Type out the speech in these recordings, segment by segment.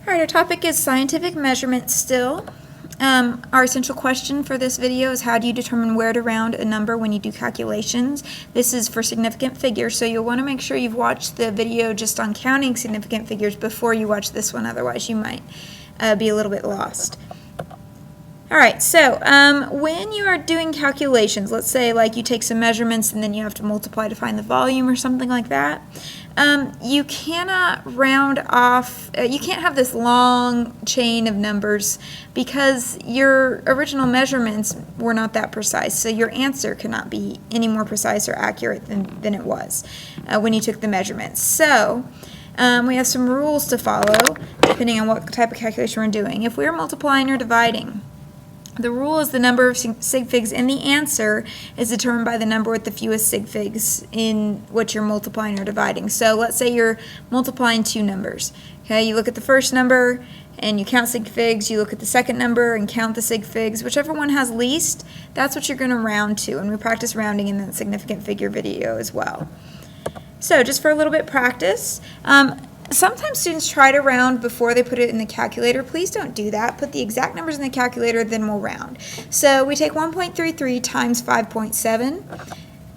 All right, our topic is scientific measurement still. Our essential question for this video is how do you determine where to round a number when you do calculations? This is for significant figures, so you'll want to make sure you've watched the video just on counting significant figures before you watch this one, otherwise you might be a little bit lost. All right, so when you are doing calculations, let's say like you take some measurements and then you have to multiply to find the volume or something like that, you cannot round off, you can't have this long chain of numbers because your original measurements were not that precise, so your answer cannot be any more precise or accurate than it was when you took the measurements. So we have some rules to follow depending on what type of calculation we're doing. If we're multiplying or dividing, the rule is the number of sig figs in the answer is determined by the number with the fewest sig figs in what you're multiplying or dividing. So let's say you're multiplying two numbers. Okay, you look at the first number and you count sig figs, you look at the second number and count the sig figs. Whichever one has least, that's what you're going to round to, and we practice rounding in that significant figure video as well. So just for a little bit practice, sometimes students try to round before they put it in the calculator. Please don't do that. Put the exact numbers in the calculator, then we'll round. So we take 1.33 times 5.7.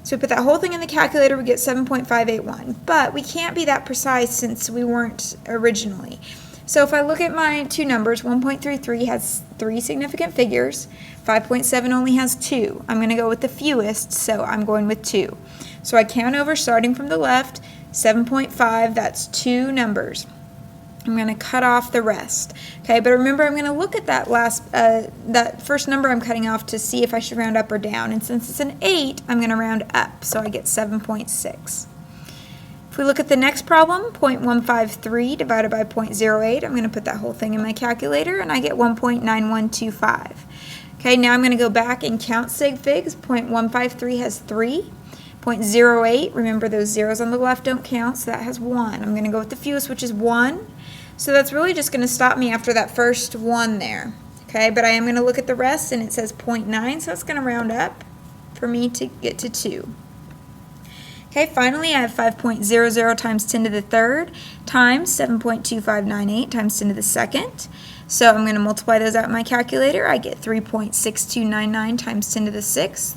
So we put that whole thing in the calculator, we get 7.581. But we can't be that precise since we weren't originally. So if I look at my two numbers, 1.33 has three significant figures. 5.7 only has two. I'm going to go with the fewest, so I'm going with 2. So I count over starting from the left. 7.5, that's two numbers. I'm going to cut off the rest. Okay, but remember I'm going to look at that first number I'm cutting off to see if I should round up or down. And since it's an 8, I'm going to round up, so I get 7.6. If we look at the next problem, 0.153 divided by 0.08, I'm going to put that whole thing in my calculator and I get 1.9125. Okay, now I'm going to go back and count sig figs. 0.153 has 3. 0.08, remember those zeros on the left don't count, so that has 1. I'm going to go with the fewest, which is 1. So that's really just going to stop me after that first 1 there. Okay, but I am going to look at the rest, and it says 0.9, so it's going to round up for me to get to 2. Okay, finally I have 5.00 times 10 to the third times 7.2598 times 10 to the second. So I'm going to multiply those out in my calculator. I get 3.6299 times 10 to the sixth.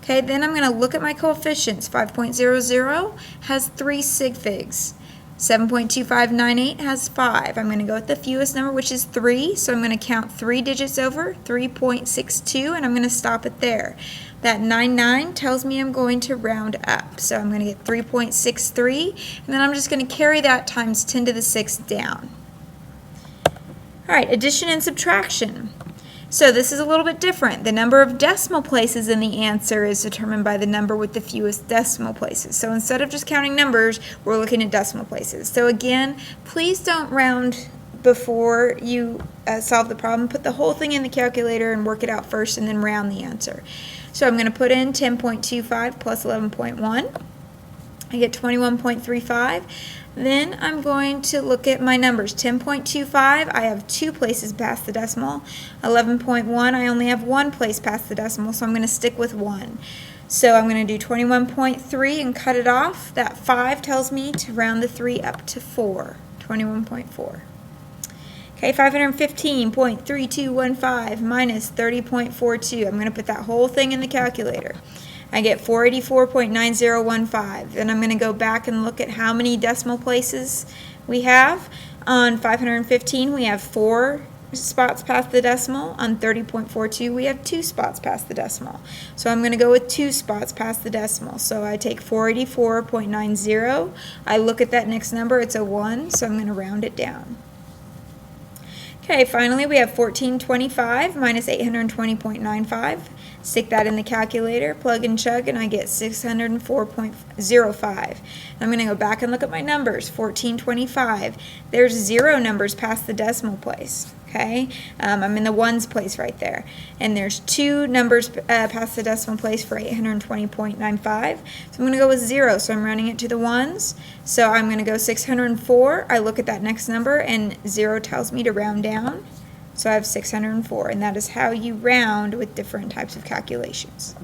Okay, then I'm going to look at my coefficients. 5.00 has 3 sig figs. 7.2598 has 5. I'm going to go with the fewest number, which is 3. So I'm going to count 3 digits over, 3.62, and I'm going to stop it there. That 99 tells me I'm going to round up. So I'm going to get 3.63, and then I'm just going to carry that times 10 to the 6th down. All right, addition and subtraction. So this is a little bit different. The number of decimal places in the answer is determined by the number with the fewest decimal places. So instead of just counting numbers, we're looking at decimal places. So again, please don't round before you solve the problem. Put the whole thing in the calculator and work it out first and then round the answer. So I'm going to put in 10.25 plus 11.1. I get 21.35. Then I'm going to look at my numbers. 10.25, I have 2 places past the decimal. 11.1, I only have 1 place past the decimal, so I'm going to stick with 1. So I'm going to do 21.3 and cut it off. That 5 tells me to round the 3 up to 4. 21.4. Okay, 515.3215 minus 30.42. I'm going to put that whole thing in the calculator. I get 484.9015. Then I'm going to go back and look at how many decimal places we have. On 515, we have 4 spots past the decimal. On 30.42, we have 2 spots past the decimal. So I'm going to go with 2 spots past the decimal. So I take 484.90. I look at that next number. It's a 1, so I'm going to round it down. Okay, finally we have 1425 minus 820.95. Stick that in the calculator, plug and chug, and I get 604.05. I'm going to go back and look at my numbers. 1425. There's 0 numbers past the decimal place. Okay, I'm in the ones place right there. And there's 2 numbers past the decimal place for 820.95. So I'm going to go with 0, so I'm rounding it to the ones. So I'm going to go 604. I look at that next number, and 0 tells me to round down. So I have 604, and that is how you round with different types of calculations.